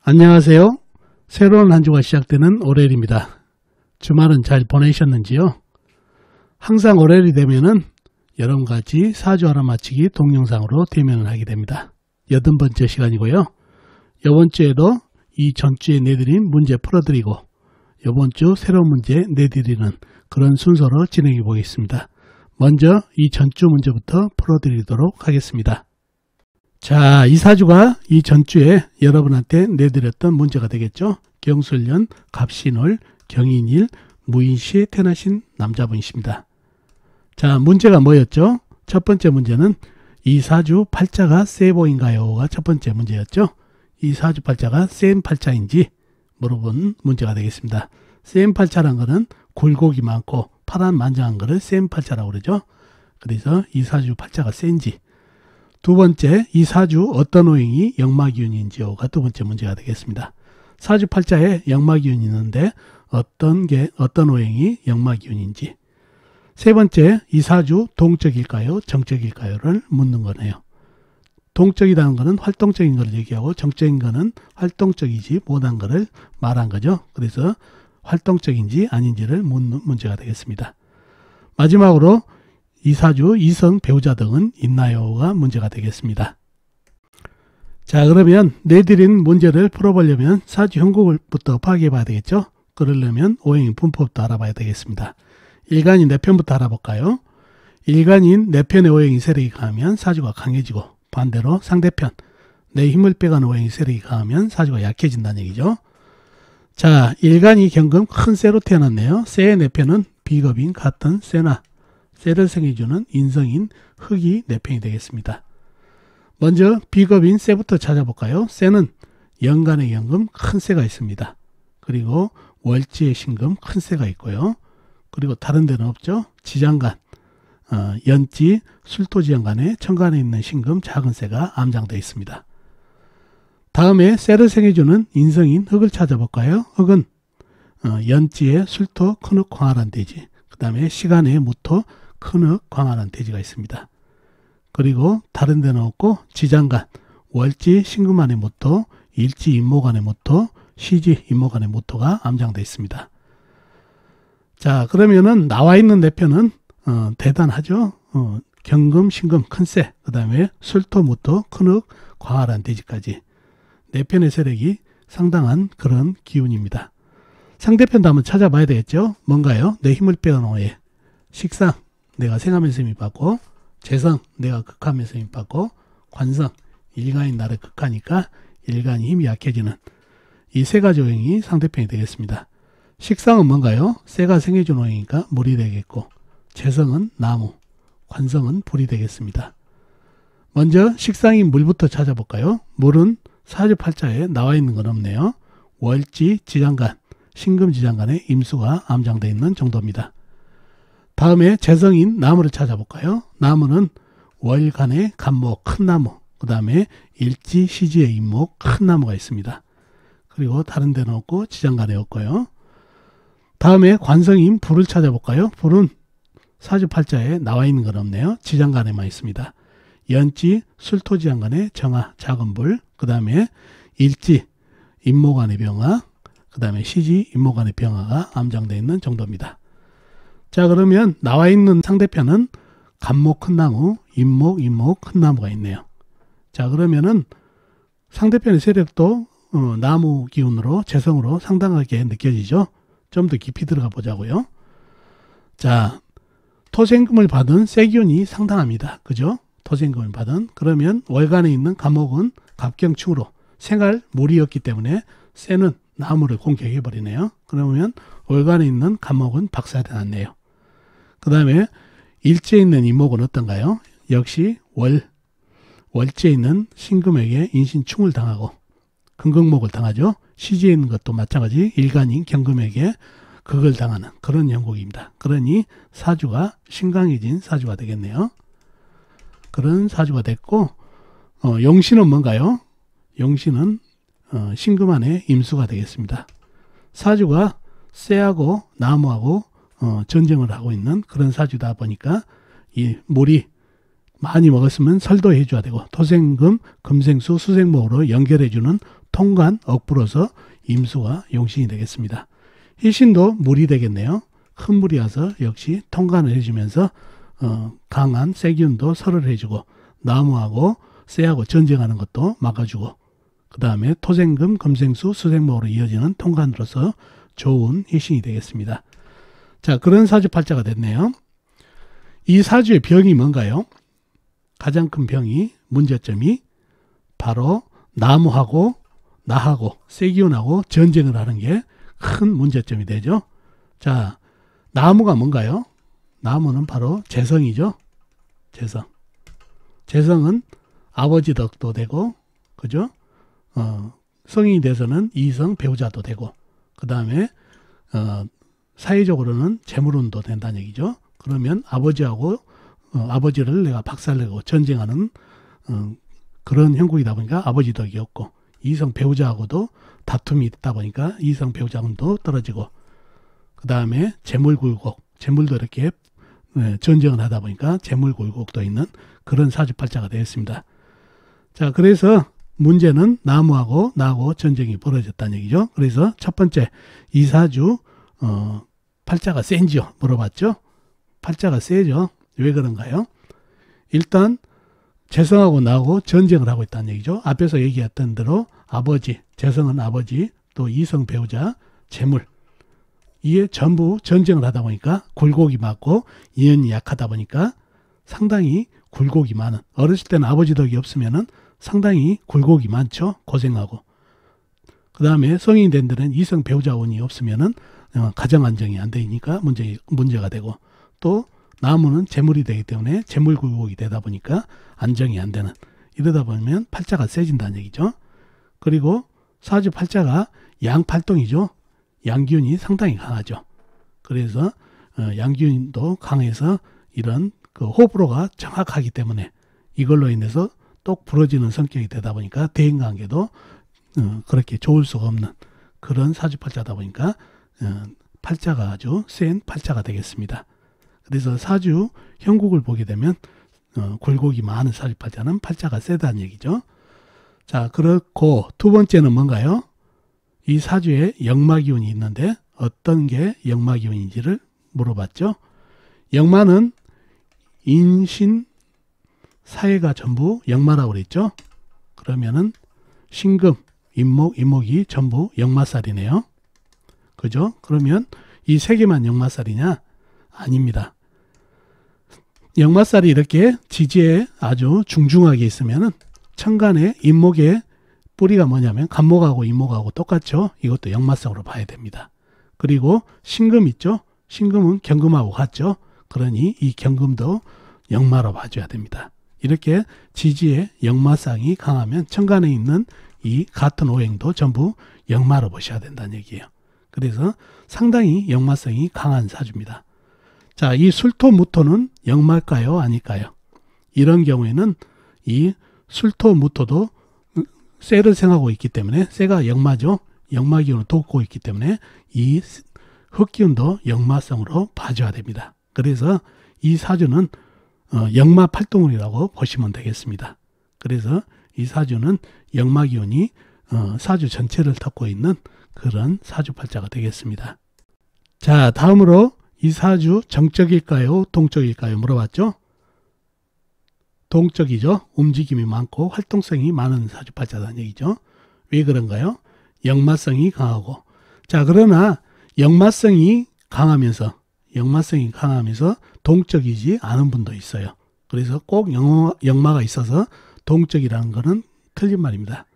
안녕하세요. 새로운 한 주가 시작되는 월요일입니다. 주말은 잘 보내셨는지요? 항상 월요일이 되면은 여러분같이 사주 알아맞히기 동영상으로 대면을 하게 됩니다. 80번째 시간이고요. 이번 주에도 이 전주에 내드린 문제 풀어드리고 이번 주 새로운 문제 내드리는 그런 순서로 진행해 보겠습니다. 먼저 이 전주 문제부터 풀어드리도록 하겠습니다. 자, 이 사주가 이 전주에 여러분한테 내드렸던 문제가 되겠죠. 경술년, 갑신월, 경인일, 무인시에 태어나신 남자분이십니다. 자, 문제가 뭐였죠? 첫 번째 문제는 이 사주 팔자가 세 보인가요?가 첫 번째 문제였죠. 이 사주 팔자가 센 팔자인지 물어본 문제가 되겠습니다. 센 팔자란 거는 굴곡이 많고 파란만장한 거를 센 팔자라고 그러죠. 그래서 이 사주 팔자가 센지. 두 번째, 이 사주 어떤 오행이 역마기운인지요가 두 번째 문제가 되겠습니다. 사주 팔자에 역마기운이 있는데 어떤 오행이 역마기운인지. 세 번째, 이 사주 동적일까요? 정적일까요?를 묻는 거네요. 동적이라는 것은 활동적인 것을 얘기하고 정적인 것은 활동적이지 못한 것을 말한 거죠. 그래서 활동적인지 아닌지를 묻는 문제가 되겠습니다. 마지막으로 이 사주 이성 배우자 등은 있나요?가 문제가 되겠습니다. 자, 그러면 내드린 문제를 풀어보려면 사주 형국부터 파악해 봐야 되겠죠. 그러려면 오행 분법도 알아봐야 되겠습니다. 일간인 내 편부터 알아볼까요? 일간인 내 편의 오행이 세력이 강하면 사주가 강해지고 반대로 상대편 내 힘을 빼가는 오행이 세력이 강하면 사주가 약해진다는 얘기죠. 자, 일간이 경금 큰 쇠로 태어났네요. 쇠의 내 편은 비겁인 같은 쇠나 쇠를 생해주는 인성인 흙이 내 편이 되겠습니다. 먼저 비겁인 쇠부터 찾아볼까요? 쇠는 연간의 연금 큰 쇠가 있습니다. 그리고 월지의 신금 큰 쇠가 있고요. 그리고 다른 데는 없죠. 지장간, 연지, 술토지장간에 천간에 있는 신금 작은 쇠가 암장되어 있습니다. 다음에 쇠를 생해주는 인성인 흙을 찾아볼까요? 흙은 연지에 술토, 큰흙, 광활한 대지, 그 다음에 시간에 무토, 큰흙, 광활한 대지가 있습니다. 그리고 다른 데는 없고 지장간, 월지, 신금안의 무토, 일지, 임목안의 무토, 시지, 임목안의 무토가 암장되어 있습니다. 자, 그러면은 나와 있는 내 편은 대단하죠. 경금, 신금, 큰쇠, 그 다음에 술토, 무토, 큰흙, 광활한 대지까지 내 편의 세력이 상당한 그런 기운입니다. 상대편도 한번 찾아봐야 되겠죠. 뭔가요? 내 힘을 빼어놓은 오해. 식상, 내가 생하면서 힘이 받고, 재성, 내가 극하면서 힘이 받고, 관성, 일간인 나를 극하니까 일간이 힘이 약해지는 이 세 가지 오행이 상대편이 되겠습니다. 식상은 뭔가요? 쇠가 생해준 오행이니까 물이 되겠고, 재성은 나무, 관성은 불이 되겠습니다. 먼저 식상인 물부터 찾아볼까요? 물은 사주팔자에 나와 있는 건 없네요. 월지, 지장간, 신금지장간에 임수가 암장되어 있는 정도입니다. 다음에 재성인 나무를 찾아볼까요? 나무는 월간에 간목, 큰 나무, 그 다음에 일지, 시지의 임목, 큰 나무가 있습니다. 그리고 다른 데는 없고 지장간에 없고요. 다음에 관성인 불을 찾아볼까요? 불은 사주팔자에 나와 있는 건 없네요. 지장간에만 있습니다. 연지, 술토지장간에 정화, 작은 불, 그 다음에 일지, 임목안의 병화, 그 다음에 시지, 임목안의 병화가 암장되어 있는 정도입니다. 자, 그러면 나와 있는 상대편은 간목 큰 나무, 임목 큰 나무가 있네요. 자, 그러면은 상대편의 세력도 나무 기운으로 재성으로 상당하게 느껴지죠. 좀 더 깊이 들어가 보자고요. 자, 토생금을 받은 쇠기운이 상당합니다. 그죠? 토생금을 받은. 그러면 월간에 있는 간목은 갑경충으로 생활 물이었기 때문에 쇠는 나무를 공격해 버리네요. 그러면 월간에 있는 간목은 박살이 났네요. 그 다음에 일지에 있는 임목은 어떤가요? 역시 월지에 있는 신금에게 인신충을 당하고 금극목을 당하죠. 시지에 있는 것도 마찬가지 일간인 경금에게 극을 당하는 그런 형국입니다. 그러니 사주가 신강해진 사주가 되겠네요. 그런 사주가 됐고, 용신은 뭔가요? 용신은 신금안의 임수가 되겠습니다. 사주가 쇠하고 나무하고 전쟁을 하고 있는 그런 사주다 보니까 이 물이 많이 먹었으면 설도해 줘야 되고 토생금, 금생수, 수생목으로 연결해 주는 통관, 억부로서 임수와 용신이 되겠습니다. 희신도 물이 되겠네요. 큰 물이 와서 역시 통관을 해주면서 강한 세기운도 설을 해주고 나무하고 쇠하고 전쟁하는 것도 막아주고 그 다음에 토생금, 금생수, 수생목으로 이어지는 통관으로서 좋은 희신이 되겠습니다. 자, 그런 사주팔자가 됐네요. 이 사주의 병이 뭔가요? 가장 큰 병이 문제점이 바로 나무하고 나하고 세기운하고 전쟁을 하는 게 큰 문제점이 되죠. 자, 나무가 뭔가요? 나무는 바로 재성이죠. 재성. 재성은 아버지 덕도 되고, 그죠? 성인이 돼서는 이성 배우자도 되고, 그 다음에 사회적으로는 재물운도 된다는 얘기죠. 그러면 아버지하고 아버지를 내가 박살내고 전쟁하는 그런 형국이다 보니까 아버지 덕이 없고, 이성 배우자하고도 다툼이 있다 보니까 이성 배우자운도 떨어지고, 그 다음에 재물굴곡, 재물도 이렇게 전쟁을 하다 보니까 재물굴곡도 있는 그런 사주팔자가 되었습니다. 자, 그래서 문제는 나무하고 나하고 전쟁이 벌어졌다는 얘기죠. 그래서 첫 번째, 이 사주 팔자가 센지요? 물어봤죠. 팔자가 세죠. 왜 그런가요? 일단 재성하고 나하고 전쟁을 하고 있다는 얘기죠. 앞에서 얘기했던 대로 아버지, 재성은 아버지, 또 이성 배우자, 재물, 이에 전부 전쟁을 하다 보니까 굴곡이 많고 인연이 약하다 보니까 상당히 굴곡이 많은, 어렸을 때는 아버지 덕이 없으면은 상당히 굴곡이 많죠. 고생하고. 그 다음에 성인이 된 데는 이성 배우자 운이 없으면은 가정 안정이 안 되니까 문제가 되고, 또 나무는 재물이 되기 때문에 재물 굴곡이 되다 보니까 안정이 안 되는, 이러다 보면 팔자가 세진다는 얘기죠. 그리고 사주 팔자가 양팔동이죠. 양기운이 상당히 강하죠. 그래서 양기운도 강해서 이런 그 호불호가 정확하기 때문에 이걸로 인해서 똑 부러지는 성격이 되다 보니까 대인관계도 그렇게 좋을 수가 없는 그런 사주팔자다 보니까 팔자가 아주 센 팔자가 되겠습니다. 그래서 사주 형국을 보게 되면 굴곡이 많은 사주팔자는 팔자가 세다는 얘기죠. 자, 그렇고 두 번째는 뭔가요? 이 사주에 역마기운이 있는데 어떤 게 역마기운인지를 물어봤죠. 역마는 인신 사회가 전부 역마라고 그랬죠. 그러면은 신금, 인목, 인목이 전부 역마살이네요. 그죠? 그러면 이 세 개만 역마살이냐? 아닙니다. 역마살이 이렇게 지지에 아주 중중하게 있으면은 천간에 인목의 뿌리가 뭐냐면 간목하고 인목하고 똑같죠. 이것도 역마성으로 봐야 됩니다. 그리고 신금 있죠. 신금은 경금하고 같죠. 그러니 이 경금도 역마로 봐줘야 됩니다. 이렇게 지지에 역마상이 강하면 천간에 있는 이 같은 오행도 전부 역마로 보셔야 된다는 얘기예요. 그래서 상당히 역마성이 강한 사주입니다. 자, 이 술토무토는 역마일까요? 아닐까요? 이런 경우에는 이 술토무토도 쇠를 생하고 있기 때문에 쇠가 역마죠. 역마기운을 돕고 있기 때문에 이 흑기운도 역마성으로 봐줘야 됩니다. 그래서 이 사주는 역마팔동운이라고 보시면 되겠습니다. 그래서 이 사주는 역마기운이 사주 전체를 덮고 있는 그런 사주팔자가 되겠습니다. 자, 다음으로 이 사주 정적일까요? 동적일까요? 물어봤죠. 동적이죠. 움직임이 많고 활동성이 많은 사주팔자라는 얘기죠. 왜 그런가요? 역마성이 강하고. 자, 그러나 역마성이 강하면서 동적이지 않은 분도 있어요. 그래서 꼭 역마가 있어서 동적이라는 것은 틀린 말입니다.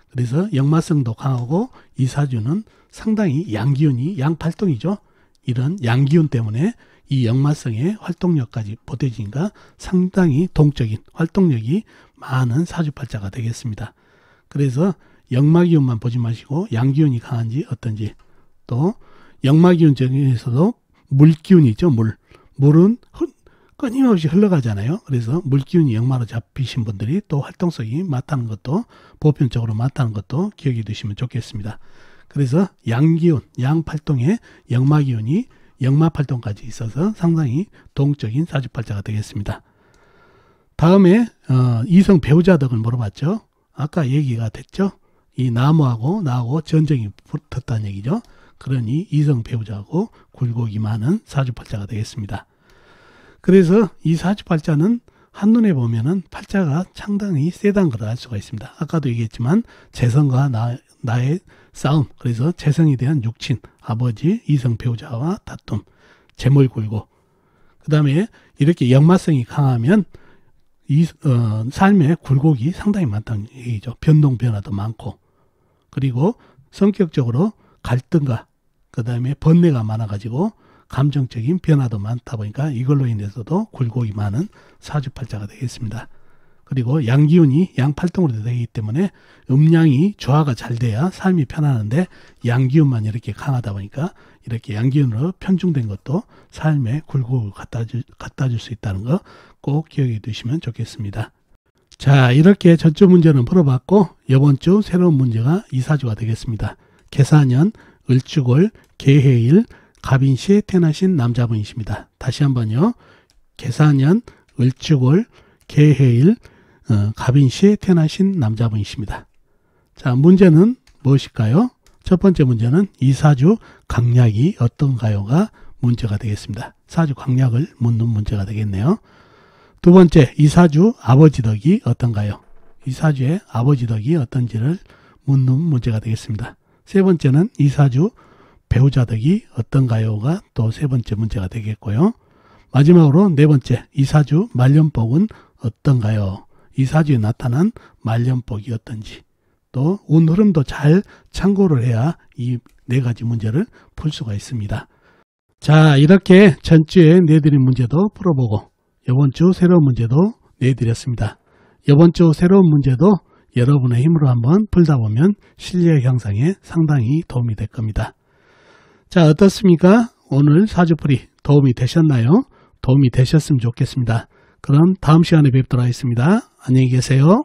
그래서 역마성도 강하고 이 사주는 상당히 양기운이 양팔동이죠. 이런 양기운 때문에 이 역마성의 활동력까지 보태지니까 상당히 동적인 활동력이 많은 사주팔자가 되겠습니다. 그래서 역마기운만 보지 마시고 양기운이 강한지 어떤지, 또 역마기운 중에서도 물기운이 있죠. 물은 끊임없이 흘러가잖아요. 그래서 물기운이 역마로 잡히신 분들이 또 활동성이 많다는 것도, 보편적으로 많다는 것도 기억해 두시면 좋겠습니다. 그래서 양기운, 양팔동에 역마기운이 역마팔동까지 있어서 상당히 동적인 사주팔자가 되겠습니다. 다음에 이성 배우자 덕을 물어봤죠. 아까 얘기가 됐죠. 이 나무하고 나하고 전쟁이 붙었다는 얘기죠. 그러니 이성 배우자하고 굴곡이 많은 사주팔자가 되겠습니다. 그래서 이 사주팔자는 한눈에 보면은 팔자가 상당히 세다는 걸 알 수가 있습니다. 아까도 얘기했지만 재성과 나의 싸움, 그래서 재성에 대한 육친, 아버지, 이성 배우자와 다툼, 재물굴곡, 그 다음에 이렇게 역마성이 강하면 삶의 굴곡이 상당히 많다는 얘기죠. 변동 변화도 많고, 그리고 성격적으로 갈등과 그 다음에 번뇌가 많아가지고 감정적인 변화도 많다 보니까 이걸로 인해서도 굴곡이 많은 사주팔자가 되겠습니다. 그리고 양기운이 양팔동으로 되기 때문에 음양이 조화가 잘 돼야 삶이 편안한데 양기운만 이렇게 강하다 보니까 이렇게 양기운으로 편중된 것도 삶에 굴곡을 갖다 줄 수 있다는 거 꼭 기억해 두시면 좋겠습니다. 자, 이렇게 전주 문제는 풀어봤고 이번 주 새로운 문제가 이사주가 되겠습니다. 계사년 을주골 개해일 갑인시에 태어나신 남자분이십니다. 다시 한번요. 계사년 을주골 개해일 갑인시에 태어나신 남자분이십니다. 자, 문제는 무엇일까요? 첫 번째 문제는 이 사주 강약이 어떤가요가 문제가 되겠습니다. 사주 강약을 묻는 문제가 되겠네요. 두 번째, 이 사주 아버지 덕이 어떤가요? 이 사주의 아버지 덕이 어떤지를 묻는 문제가 되겠습니다. 세 번째는 이 사주 배우자 덕이 어떤가요가 또 세 번째 문제가 되겠고요. 마지막으로 네 번째, 이 사주 말년복은 어떤가요? 이 사주에 나타난 말년복이 어떤지, 또 운 흐름도 잘 참고를 해야 이 네 가지 문제를 풀 수가 있습니다. 자, 이렇게 전주에 내드린 문제도 풀어보고 이번 주 새로운 문제도 내드렸습니다. 이번 주 새로운 문제도 여러분의 힘으로 한번 풀다 보면 실력 향상에 상당히 도움이 될 겁니다. 자, 어떻습니까? 오늘 사주풀이 도움이 되셨나요? 도움이 되셨으면 좋겠습니다. 그럼 다음 시간에 뵙도록 하겠습니다. 안녕히 계세요.